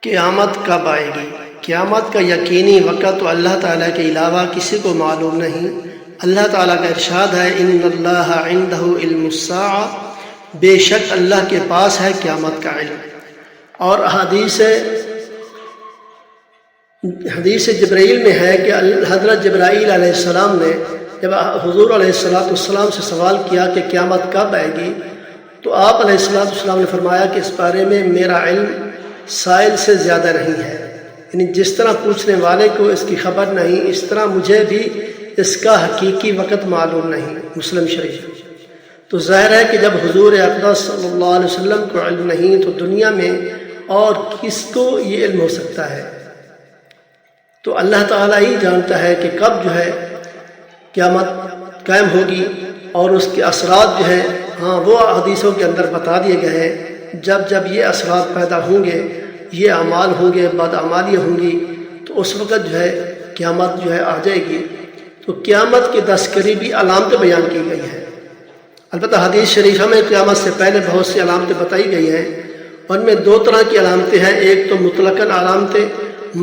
قیامت کب آئے گی؟ قیامت کا یقینی وقت تو اللہ تعالیٰ کے علاوہ کسی کو معلوم نہیں۔ اللہ تعالیٰ کا ارشاد ہے ان اللہ عندہ علم الساعہ، بے شک اللہ کے پاس ہے قیامت کا علم۔ اور حدیث جبرائیل میں ہے کہ حضرت جبرائیل علیہ السلام نے جب حضور علیہ السلام سے سوال کیا کہ قیامت کب آئے گی، تو آپ علیہ السلام نے فرمایا کہ اس بارے میں میرا علم سائل سے زیادہ نہیں ہے، یعنی جس طرح پوچھنے والے کو اس کی خبر نہیں، اس طرح مجھے بھی اس کا حقیقی وقت معلوم نہیں۔ مسلم شریف۔ تو ظاہر ہے کہ جب حضور اقدس صلی اللہ علیہ وسلم کو علم نہیں تو دنیا میں اور کس کو یہ علم ہو سکتا ہے؟ تو اللہ تعالیٰ ہی جانتا ہے کہ کب جو ہے قیامت قائم ہوگی، اور اس کے اثرات جو ہے وہ حدیثوں کے اندر بتا دیے گئے ہیں۔ جب یہ اثرات پیدا ہوں گے، یہ اعمال ہوں گے، بدعمالیاں ہوں گی، تو اس وقت جو ہے قیامت جو ہے آ جائے گی۔ تو قیامت کی 10 قریبی علامتیں بیان کی گئی ہیں۔ البتہ حدیث شریفہ میں قیامت سے پہلے بہت سی علامتیں بتائی گئی ہیں، ان میں 2 طرح کی علامتیں ہیں۔ ایک تو مطلقاً علامتیں،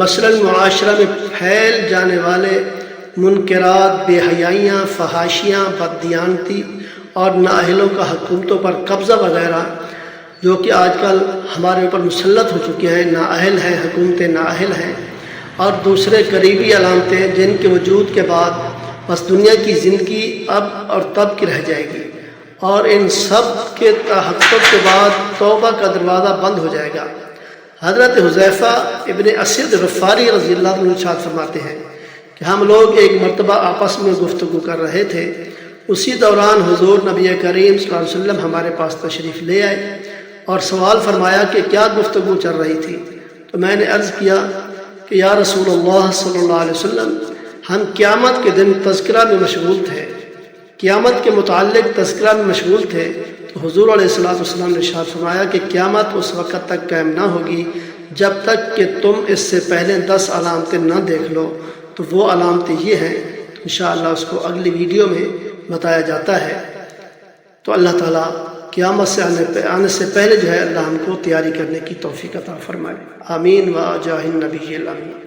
مثلاً معاشرہ میں پھیل جانے والے منکرات، بے حیائیاں، فحاشیاں، بددیانتی اور نااہلوں کا حکومتوں پر قبضہ وغیرہ، جو کہ آج کل ہمارے اوپر مسلط ہو چکے ہیں، نااہل ہیں، حکومتیں نااہل ہیں۔ اور دوسرے قریبی علامتیں جن کے وجود کے بعد بس دنیا کی زندگی اب اور تب کی رہ جائے گی، اور ان سب کے تحقق کے بعد توبہ کا دروازہ بند ہو جائے گا۔ حضرت حذیفہ ابن اسید غفاری رضی اللہ عنہ ارشاد فرماتے ہیں کہ ہم لوگ ایک مرتبہ آپس میں گفتگو کر رہے تھے، اسی دوران حضور نبی کریم صلی اللہ علیہ وسلم ہمارے پاس تشریف لے آئے اور سوال فرمایا کہ کیا گفتگو چل رہی تھی؟ تو میں نے عرض کیا کہ یا رسول اللہ صلی اللہ علیہ وسلم، ہم قیامت کے دن تذکرہ میں مشغول تھے، قیامت کے متعلق تذکرہ میں مشغول تھے۔ تو حضور علیہ السلام نے ارشاد فرمایا کہ قیامت اس وقت تک قائم نہ ہوگی جب تک کہ تم اس سے پہلے 10 علامتیں نہ دیکھ لو۔ تو وہ علامتیں یہ ہیں، انشاءاللہ اس کو اگلی ویڈیو میں بتایا جاتا ہے۔ تو اللہ تعالیٰ قیامت سے آنے سے پہلے جو ہے اللہ ہم کو تیاری کرنے کی توفیق عطا فرمائے۔ آمین و جاہ النبی الامین۔